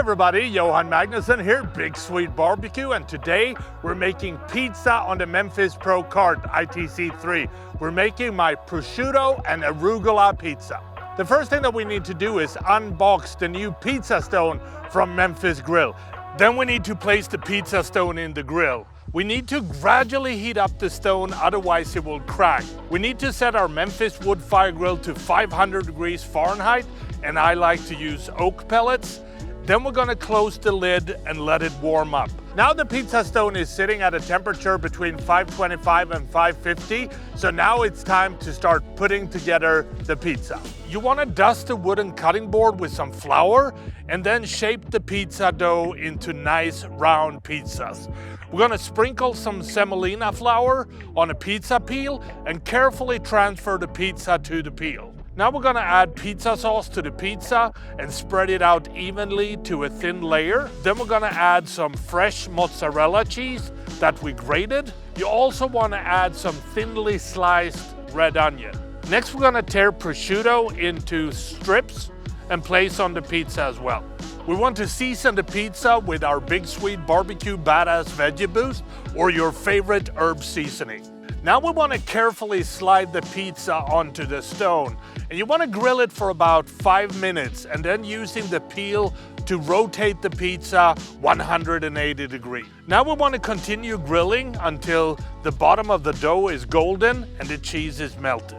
everybody, Johan Magnusson here, Big Sweet Barbecue, and today we're making pizza on the Memphis Pro Cart ITC3. We're making my Prosciutto and Arugula Pizza. The first thing that we need to do is unbox the new pizza stone from Memphis Grill. Then we need to place the pizza stone in the grill. We need to gradually heat up the stone, otherwise it will crack. We need to set our Memphis Wood Fire Grill to 500 degrees Fahrenheit, and I like to use oak pellets. Then we're gonna close the lid and let it warm up. Now the pizza stone is sitting at a temperature between 525 and 550, so now it's time to start putting together the pizza. You wanna dust the wooden cutting board with some flour and then shape the pizza dough into nice round pizzas. We're gonna sprinkle some Semolina Flour on a pizza peel and carefully transfer the pizza to the peel. Now we're gonna add pizza sauce to the pizza and spread it out evenly to a thin layer. Then we're gonna add some fresh mozzarella cheese that we grated. You also wanna add some thinly sliced red onion. Next we're gonna tear prosciutto into strips and place on the pizza as well. We want to season the pizza with our Big Sweet Barbecue Badass Veggie Boost or your favorite herb seasoning. Now we want to carefully slide the pizza onto the stone, and you want to grill it for about 5 minutes and then using the peel to rotate the pizza 180 degrees. Now we want to continue grilling until the bottom of the dough is golden and the cheese is melted.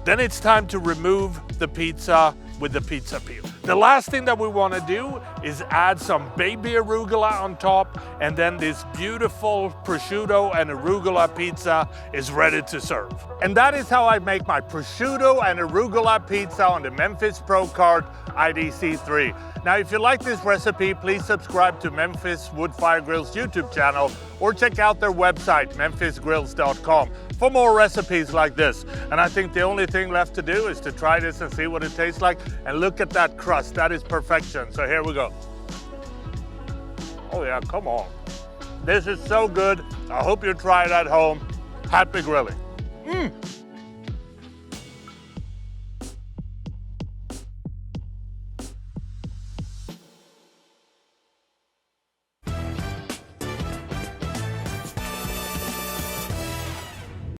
Then it's time to remove the pizza with the pizza peel. The last thing that we want to do is add some Baby Arugula on top, and then this beautiful Prosciutto and Arugula pizza is ready to serve. And that is how I make my Prosciutto and Arugula pizza on the Memphis Pro Cart ITC3. Now, if you like this recipe, please subscribe to Memphis Wood Fire Grill's YouTube channel or check out their website, memphisgrills.com, for more recipes like this. And I think the only thing left to do is to try this and see what it tastes like. And look at that crust, that is perfection. So here we go. Oh yeah, come on. This is so good. I hope you try it at home. Happy grilling.